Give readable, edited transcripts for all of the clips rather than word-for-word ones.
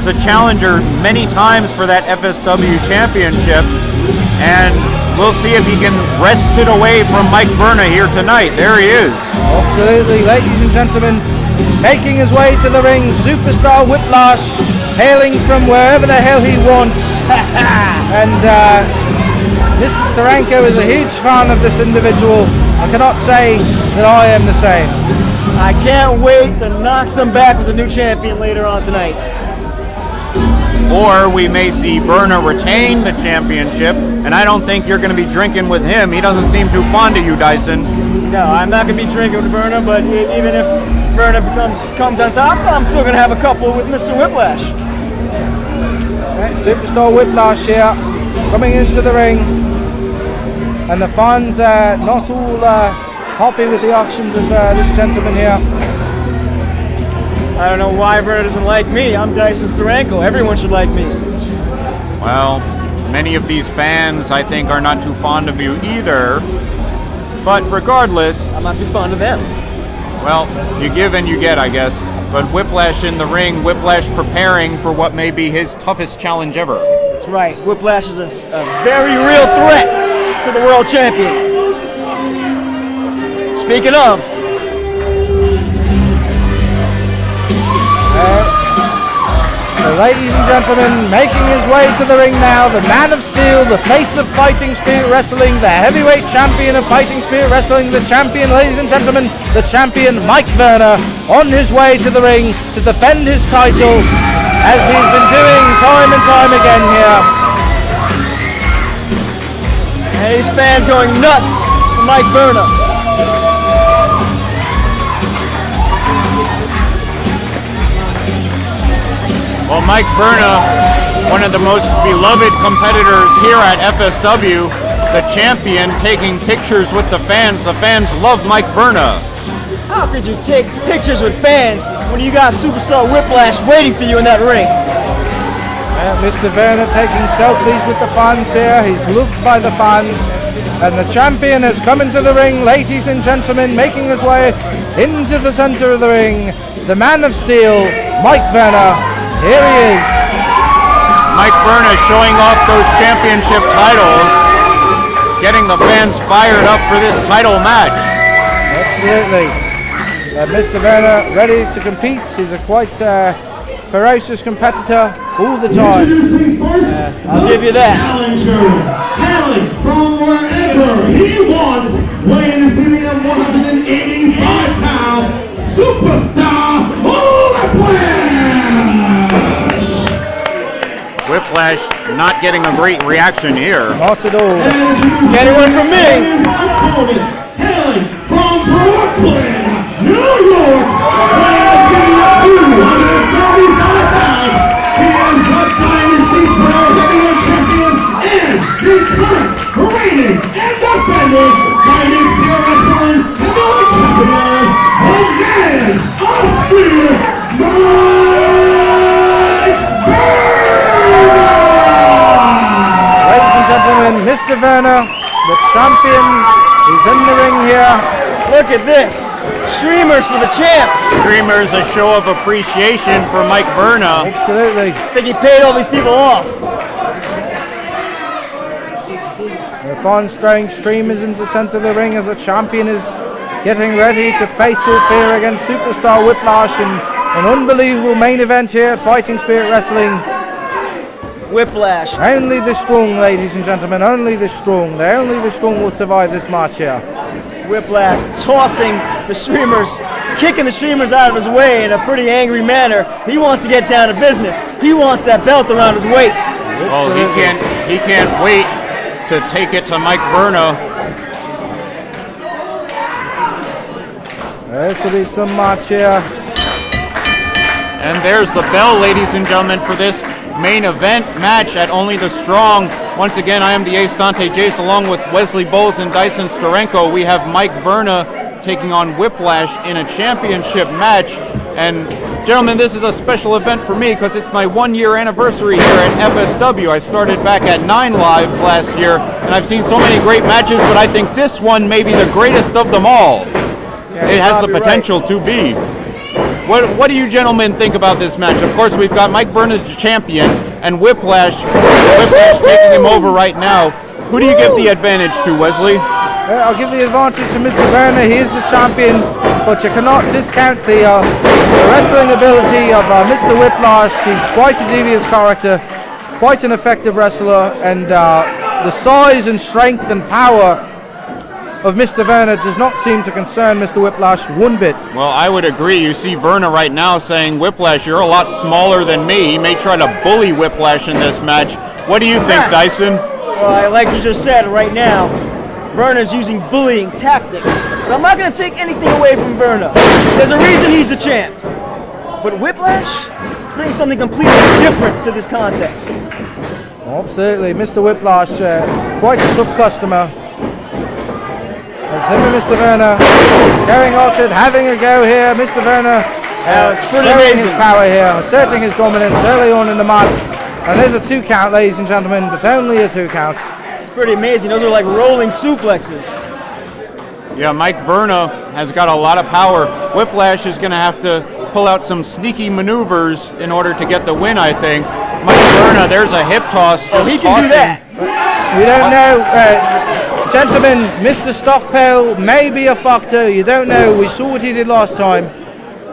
a challenger many times for that FSW championship, and we'll see if he can wrest it away from Mike Verna here tonight. There he is. Absolutely, ladies and gentlemen, making his way to the ring, superstar Whiplash, hailing from wherever the hell he wants. And Mr. Steranko is a huge fan of this individual. I cannot say that I am the same. I can't wait to knock some back with the new champion later on tonight. Or we may see Verna retain the championship, and I don't think you're going to be drinking with him. He doesn't seem too fond of you, Dyson. No, I'm not going to be drinking with Verna, but even if Verna comes on top, I'm still going to have a couple with Mr. Whiplash. Right, superstar Whiplash here, coming into the ring, and the fans are not all happy with the actions of this gentleman here. I don't know why Verna doesn't like me. I'm Dyson Steranko. Everyone should like me. Well, many of these fans, I think, are not too fond of you either. But regardless, I'm not too fond of them. Well, you give and you get, I guess. But Whiplash in the ring, Whiplash preparing for what may be his toughest challenge ever. That's right. Whiplash is a very real threat to the world champion. Speaking of, ladies and gentlemen, making his way to the ring now, the man of steel, the face of Fighting Spirit Wrestling, the heavyweight champion of Fighting Spirit Wrestling, the champion, ladies and gentlemen, the champion Mike Verna, on his way to the ring to defend his title, as he's been doing time and time again here. and these fans going nuts for Mike Verna. Well, Mike Verna, one of the most beloved competitors here at FSW, the champion, taking pictures with the fans. The fans love Mike Verna. How could you take pictures with fans when you got Superstar Whiplash waiting for you in that ring? Mr. Verna taking selfies with the fans here. He's loved by the fans. And the champion has come into the ring, ladies and gentlemen, making his way into the center of the ring. The man of steel, Mike Verna. Here he is. Mike Verna showing off those championship titles, getting the fans fired up for this title match. Absolutely. Mr. Verna ready to compete. He's a quite ferocious competitor all the time. I'll give you that. Challenger, hailing from wherever he wants, weighing a ceiling of 185 pounds, Superstar Whiplash! Whiplash not getting a great reaction here. Not at all. Get one from me. Hailing from Brooklyn, New York, weighing a ceiling of 235 pounds, he is the Dynasty Pro Heavyweight Champion and the current reigning and defending Dynasty Wrestling Heavyweight Champion, the man of steel, Mike Verna! Ladies and gentlemen, Mr. Verna, the champion, is in the ring here. Look at this. Streamers for the champ. Streamers, a show of appreciation for Mike Verna. Absolutely. I think he paid all these people off. The fans throwing streamers into the center of the ring as the champion is getting ready to face off here against Superstar Whiplash in an unbelievable main event here at Fighting Spirit Wrestling. Whiplash. Only the strong, ladies and gentlemen, only the strong. Only the strong will survive this match here. Whiplash tossing the streamers, kicking the streamers out of his way in a pretty angry manner. He wants to get down to business. He wants that belt around his waist. Oh, he can't wait to take it to Mike Verna. This will be some match here. And there's the bell, ladies and gentlemen, for this main event match at Only the Strong. Once again, I am the ace Dante Jayce, along with Wesley, Bolls, and Dyson Steranko. We have Mike Verna taking on Whiplash in a championship match. And gentlemen, this is a special event for me because it's my 1-year anniversary here at FSW. I started back at 9 Lives last year, and I've seen so many great matches, but I think this one may be the greatest of them all. Yeah, it has the potential to be. What do you gentlemen think about this match? Of course, we've got Mike Verna, the champion, and Whiplash taking him over right now. Who do you give the advantage to, Wesley? I'll give the advantage to Mr. Verna. He is the champion, but you cannot discount the wrestling ability of Mr. Whiplash. He's quite a devious character, quite an effective wrestler, and the size and strength and power of Mr. Verna does not seem to concern Mr. Whiplash one bit. Well, I would agree. You see Verna right now saying, Whiplash, you're a lot smaller than me. He may try to bully Whiplash in this match. What do you think, Dyson? Well, like you just said, right now, Verna's using bullying tactics. But I'm not going to take anything away from Verna. There's a reason he's the champ. But Whiplash is bringing something completely different to this contest. Absolutely. Mr. Whiplash, quite a tough customer. As him and Mr. Verna going at it, having a go here. Mr. Verna showing his power here, asserting his dominance early on in the match. And there's a 2 count, ladies and gentlemen, but only a 2 count. It's pretty amazing. Those are like rolling suplexes. Yeah, Mike Verna has got a lot of power. Whiplash is going to have to pull out some sneaky maneuvers in order to get the win, I think. Mike Verna, there's a hip toss. Oh, he can do that. We don't know. Gentlemen, Mr. Stockpile may be a factor. You don't know. We saw what he did last time.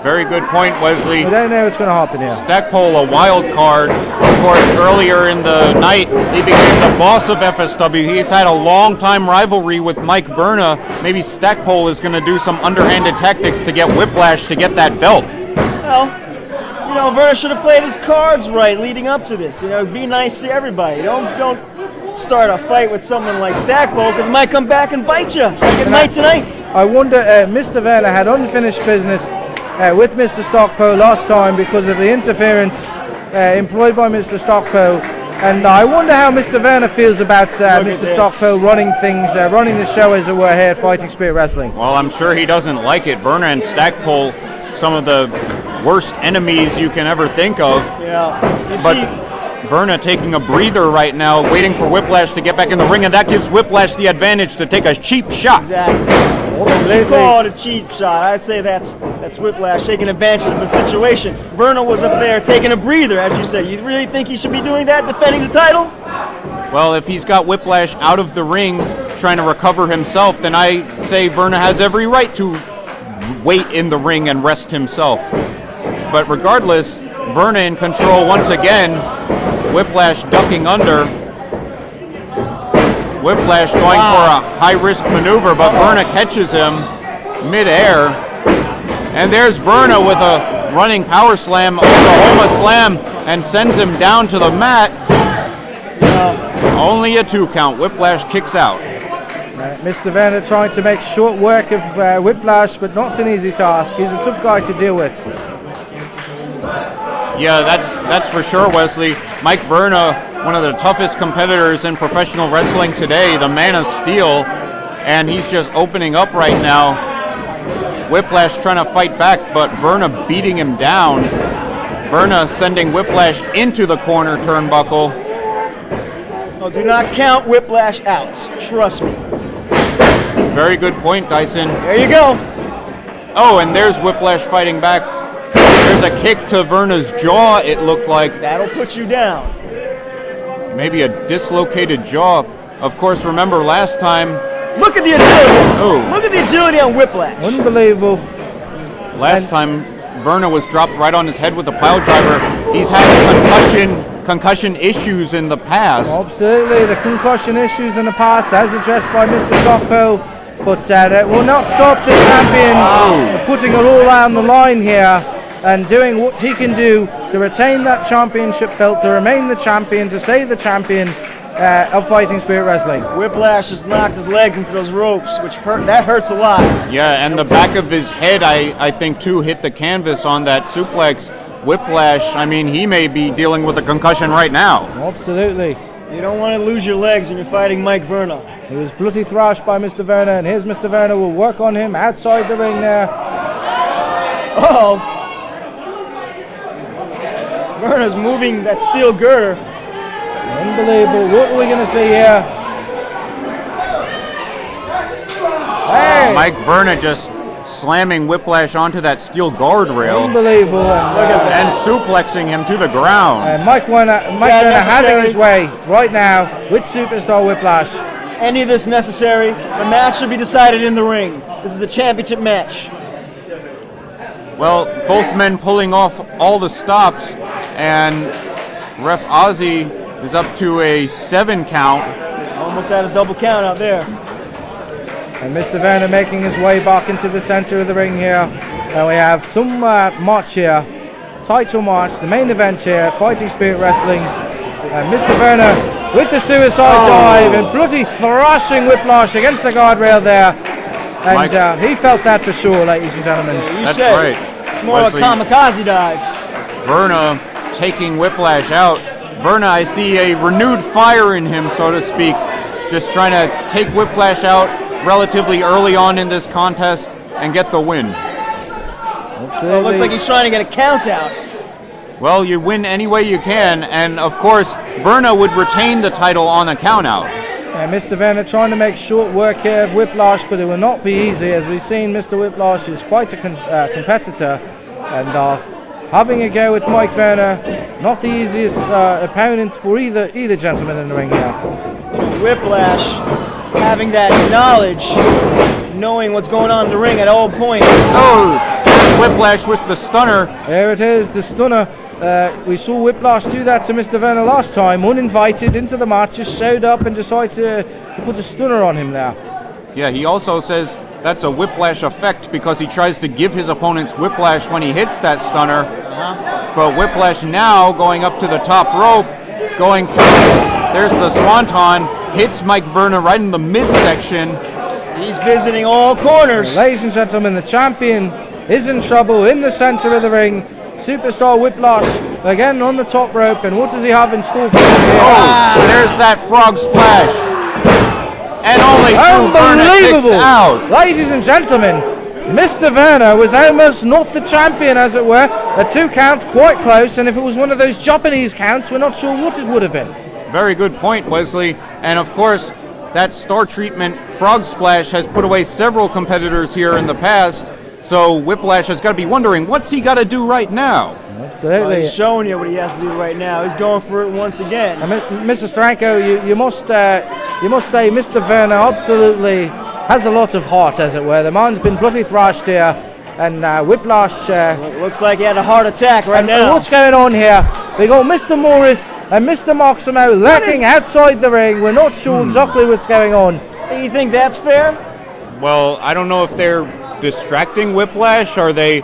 Very good point, Wesley. We don't know what's going to happen here. Stackpole, a wild card. Of course, earlier in the night, he became the boss of FSW. He's had a long-time rivalry with Mike Verna. Maybe Stackpole is going to do some underhanded tactics to get Whiplash to get that belt. Well, you know, Verna should have played his cards right leading up to this. You know, be nice to everybody. Don't start a fight with someone like Stackpole, because it might come back and bite you like at night tonight. I wonder, Mr. Verna had unfinished business with Mr. Stockpole last time because of the interference employed by Mr. Stockpole, and I wonder how Mr. Verna feels about Mr. Stockpole running things, running the show as it were here at Fighting Spirit Wrestling. Well, I'm sure he doesn't like it. Verna and Stackpole, some of the worst enemies you can ever think of. Yeah. But Verna taking a breather right now, waiting for Whiplash to get back in the ring, and that gives Whiplash the advantage to take a cheap shot. Exactly. You call it a cheap shot. I'd say that's Whiplash taking advantage of the situation. Verna was up there taking a breather, as you said. You really think he should be doing that, defending the title? Well, if he's got Whiplash out of the ring trying to recover himself, then I say Verna has every right to wait in the ring and rest himself. But regardless, Verna in control once again. Whiplash ducking under. Whiplash going for a high-risk maneuver, but Verna catches him mid-air. And there's Verna with a running power slam, Oklahoma slam, and sends him down to the mat. Only a 2 count. Whiplash kicks out. Mr. Verna trying to make short work of Whiplash, but not an easy task. He's a tough guy to deal with. Yeah, that's for sure, Wesley. Mike Verna, one of the toughest competitors in professional wrestling today, the man of steel, and he's just opening up right now. Whiplash trying to fight back, but Verna beating him down. Verna sending Whiplash into the corner turnbuckle. Oh, do not count Whiplash out. Trust me. Very good point, Dyson. There you go. Oh, and there's Whiplash fighting back. There's a kick to Verna's jaw, it looked like. That'll put you down. Maybe a dislocated jaw. Of course, remember last time. Look at the agility. Oh. Look at the agility on Whiplash. Unbelievable. Last time, Verna was dropped right on his head with a pile driver. He's had concussion issues in the past. Absolutely, the concussion issues in the past, as addressed by Mr. Stockpole, but that will not stop the champion putting it all on the line here and doing what he can do to retain that championship belt, to remain the champion, to stay the champion of Fighting Spirit Wrestling. Whiplash has knocked his legs into those ropes, which hurts a lot. Yeah, and the back of his head, I think, too, hit the canvas on that suplex. Whiplash, I mean, he may be dealing with a concussion right now. Absolutely. You don't want to lose your legs when you're fighting Mike Verna. He was bloody thrashed by Mr. Verna, and here's Mr. Verna will work on him outside the ring there. Uh-oh. Verna's moving that steel girder. Unbelievable. What are we going to see here? Hey. Mike Verna just slamming Whiplash onto that steel guardrail Unbelievable. and suplexing him to the ground. And Mike Verna having his way right now with Superstar Whiplash. Any of this necessary? The match should be decided in the ring. This is a championship match. Well, both men pulling off all the stops, and Ref Ozzy is up to a 7 count. Almost had a double count out there. And Mr. Verna making his way back into the center of the ring here. And we have some match here. Title match, the main event here, Fighting Spirit Wrestling. And Mr. Verna with the suicide dive and bloody thrashing Whiplash against the guardrail there. And he felt that for sure, ladies and gentlemen. That's right. More Wesley, like kamikaze dives. Verna taking Whiplash out. Verna, I see a renewed fire in him, so to speak. Just trying to take Whiplash out relatively early on in this contest and get the win. Well, it looks like he's trying to get a count out. Well, you win any way you can, and of course, Verna would retain the title on a count out. Mr. Verna trying to make short work here of Whiplash, but it will not be easy. As we've seen, Mr. Whiplash is quite a competitor, and having a go with Mike Verna, not the easiest opponent for either gentleman in the ring here. Whiplash having that knowledge, knowing what's going on in the ring at all points. Oh, Whiplash with the stunner. There it is, the stunner. We saw Whiplash do that to Mr. Verna last time, uninvited into the match, just showed up and decided to put a stunner on him there. Yeah, he also says that's a Whiplash effect because he tries to give his opponents Whiplash when he hits that stunner. But Whiplash now going up to the top rope, going for, there's the swanton, hits Mike Verna right in the midsection. He's visiting all corners. Ladies and gentlemen, the champion is in trouble in the center of the ring. Superstar Whiplash again on the top rope, and what does he have in store for him here? Oh, there's that frog splash. And only two Verna kicks out. Ladies and gentlemen, Mr. Verna was almost not the champion, as it were. A 2 count, quite close, and if it was one of those Japanese counts, we're not sure what it would have been. Very good point, Wesley. And of course, that star treatment frog splash has put away several competitors here in the past. So Whiplash has got to be wondering, what's he got to do right now? Absolutely. He's showing you what he has to do right now. He's going for it once again. Mr. Steranko, you must say Mr. Verna absolutely has a lot of heart, as it were. The man's been bloody thrashed here, and Whiplash... looks like he had a heart attack right now. What's going on here? We got Mr. Morris and Mr. Maximo lurking outside the ring. We're not sure exactly what's going on. Do you think that's fair? Well, I don't know if they're distracting Whiplash. Are they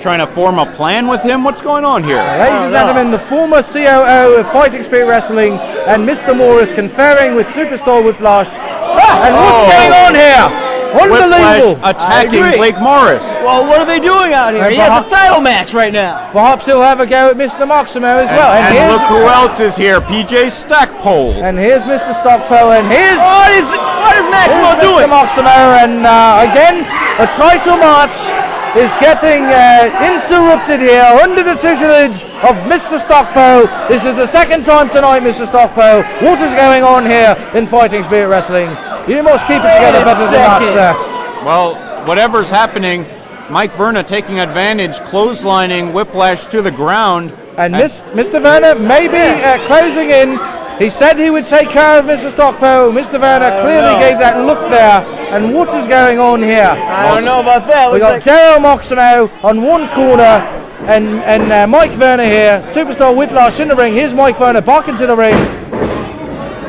trying to form a plan with him? What's going on here? Ladies and gentlemen, the former COO of Fighting Spirit Wrestling and Mr. Morris conferring with Superstar Whiplash. And what's going on here? Unbelievable. Whiplash attacking Blake Morris. Well, what are they doing out here? He has a title match right now. Perhaps he'll have a go at Mr. Maximo as well. And look who else is here, PJ Stackpole. And here's Mr. Stackpole, and here's... What is Maximo doing? Mr. Maximo, and again, a title match is getting interrupted here under the tutelage of Mr. Stackpole. This is the second time tonight, Mr. Stackpole. What is going on here in Fighting Spirit Wrestling? You must keep it together better than that, sir. Well, whatever's happening, Mike Verna taking advantage, clotheslining Whiplash to the ground. And Mr. Verna maybe closing in. He said he would take care of Mr. Stackpole. Mr. Verna clearly gave that look there. And what is going on here? I don't know about that. We got Gerald Maximo on one corner and Mike Verna here. Superstar Whiplash in the ring. Here's Mike Verna back into the ring.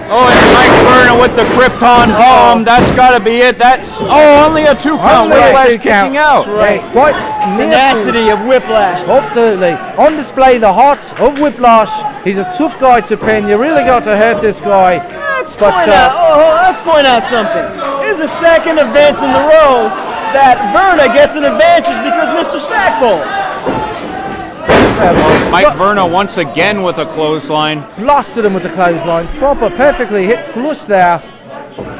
Oh, it's Mike Verna with the Krypton bomb. That's got to be it. That's only a 2 count. Whiplash kicking out. Right. Quite tenacity of Whiplash. Absolutely. On display, the heart of Whiplash. He's a tough guy to pin. You really got to hurt this guy. Let's point out something. Here's the second event in a row that Verna gets an advantage because Mr. Stackpole. Mike Verna once again with a clothesline. Blasted him with the clothesline. Proper, perfectly hit flush there.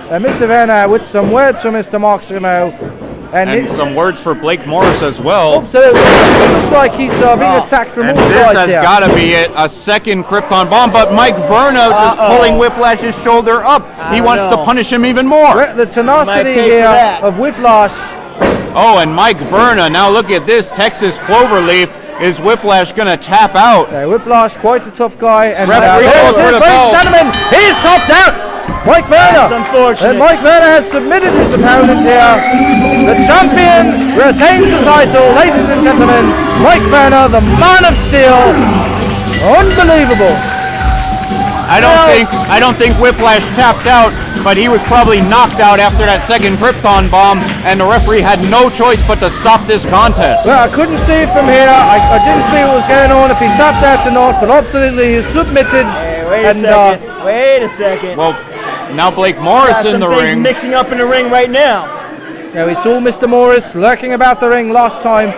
Mr. Verna with some words for Mr. Maximo. And some words for Blake Morris as well. Absolutely. It looks like he's being attacked from all sides here. And this has got to be it. A second Krypton bomb. But Mike Verna just pulling Whiplash's shoulder up. He wants to punish him even more. The tenacity here of Whiplash. Oh, and Mike Verna. Now look at this. Texas Cloverleaf. Is Whiplash going to tap out? Whiplash, quite a tough guy. And Referee there it goes is, for the ladies bell. and gentlemen. He's topped out. Mike Verna. That's unfortunate. And Mike Verna has submitted his opponent here. The champion retains the title, ladies and gentlemen. Mike Verna, the man of steel. Unbelievable. I don't think Whiplash tapped out, but he was probably knocked out after that second Krypton bomb, and the referee had no choice but to stop this contest. Well, I couldn't see it from here. I didn't see what was going on, if he tapped out or not, but absolutely he's submitted. Hey, wait a second. Well, now Blake Morris Got in the some things ring. mixing up in the ring right now. Yeah, we saw Mr. Morris lurking about the ring last time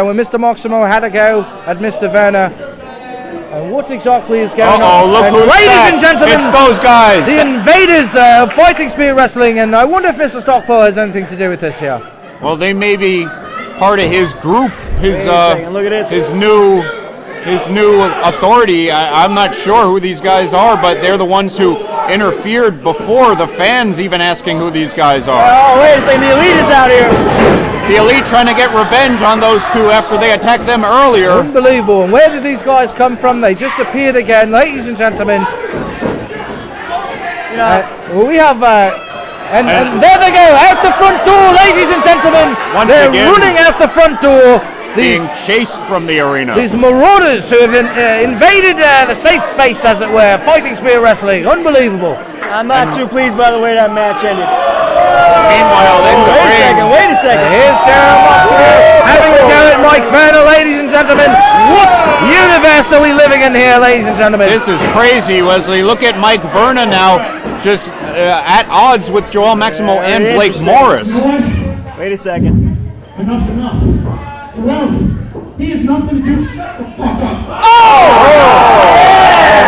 when Mr. Maximo had a go at Mr. Verna. And what exactly is going on? Look and who's ladies back. and gentlemen, It's those guys. the invaders of Fighting Spirit Wrestling, and I wonder if Mr. Stockpole has anything to do with this here. Well, they may be part of his group, his Wait a second, look at this. his new authority. I'm not sure who these guys are, but they're the ones who interfered before the fans even asking who these guys are. Oh, wait a second, the Elite is out here. The Elite trying to get revenge on those two after they attacked them earlier. Unbelievable. And where did these guys come from? They just appeared again, ladies and gentlemen. We have, and there they go, out the front door, ladies and gentlemen. Once They're again, running out the front door. being chased from the arena. These marauders who have invaded the safe space, as it were, Fighting Spirit Wrestling. Unbelievable. I'm not too pleased by the way that match ended. Meanwhile, in the ring, Wait a second. Here's Sharon Maximo having a go at Mike Verna, ladies and gentlemen. What universe are we living in here, ladies and gentlemen? this is crazy, Wesley. Look at Mike Verna now, just at odds with Joel Maximo and Very Blake interesting. Morris. You know what? Wait a second. Enough's enough. Joel, he has nothing to do. Shut the fuck up.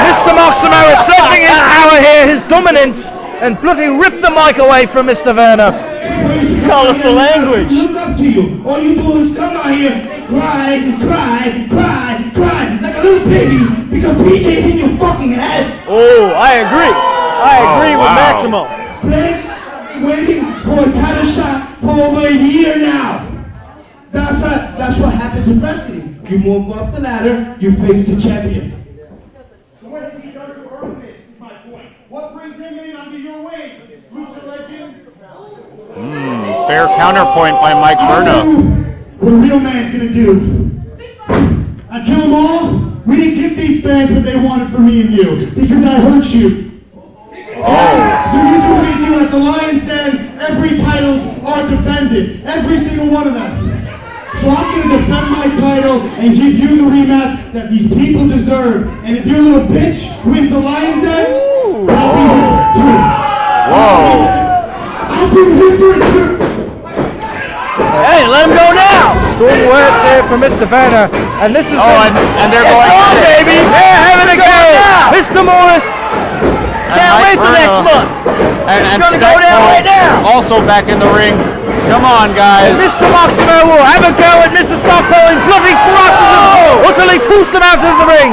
Mr. Maximo asserting his power here, his dominance, and bloody ripped the mic away from Mr. Verna. Colorful language. Look up to you. All you do is come out here and cry, like a little baby because PJ's in your fucking head. Oh, I agree. I agree with wow. Maximo. Blake, waiting for a title shot for over a year now. That's what happens in wrestling. You move up the ladder, you face the champion. What has he done to earn this, is my point. What brings him in under your wing? Lucha legend? Fair counterpoint by Mike I'll Verna. tell you what a real man's gonna do. I kill them all. We didn't give these fans what they wanted from me and you because I hurt you. So here's what we're gonna do at the Lions Den. Every titles are defended, every single one of them. So I'm gonna defend my title and give you the rematch that these people deserve. And if your little bitch wins the Lions Den, I'll be here for it too. I'll be here for it too. Hey, let him go now. Strong words here from Mr. Verna, and this is And they're going. on, baby. they're having a go. now. Mr. Morris. Can't wait till next month. And gonna go down right now. Also back in the ring. Come on, guys. Mr. Maximo will have a go at Mr. Stockpole and bloody thrushes him, utterly tossed him out of the ring.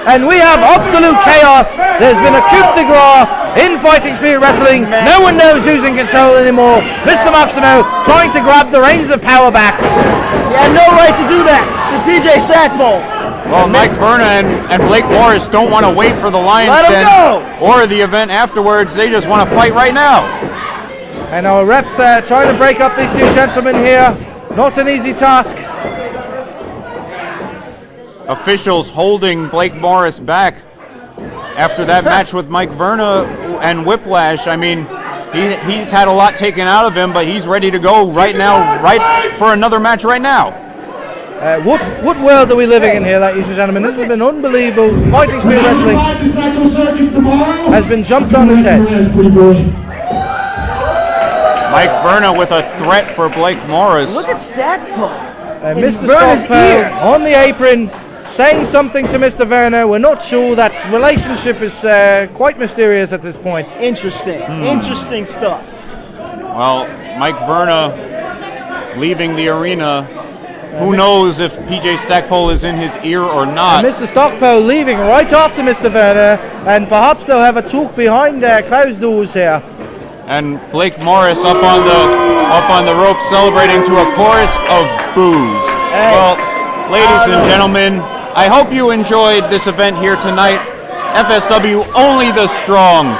And we have absolute chaos. There's been a coup de grace in Fighting Spirit Wrestling. No one knows who's in control anymore. Mr. Maximo trying to grab the reins of power back. He had no right to do that to PJ Stackpole. Well, Mike Verna and Blake Morris don't want to wait for the Lions Let 'em Den go. or the event afterwards. They just want to fight right now. And our refs trying to break up these two gentlemen here. Not an easy task. Officials holding Blake Morris back after that match with Mike Verna and Whiplash. I mean, he's had a lot taken out of him, but he's ready to go right now, right for another match right now. What world are we living in here, ladies and gentlemen? This has been unbelievable. Fighting Spirit Wrestling Survive the Psycho Circus tomorrow. has been jumped on his head. That's pretty boy. Mike Verna with a threat for Blake Morris. Look at Stackpole. And In Mr. Verna's Stockpole ear. on the apron saying something to Mr. Verna. We're not sure. That relationship is quite mysterious at this point. Interesting. Interesting stuff. Well, Mike Verna leaving the arena. Who knows if PJ Stackpole is in his ear or not? Mr. Stockpole leaving right after Mr. Verna, and perhaps they'll have a talk behind closed doors here. And Blake Morris up on the rope celebrating to a chorus of boos. Well, ladies and gentlemen, I hope you enjoyed this event here tonight. FSW, only the strong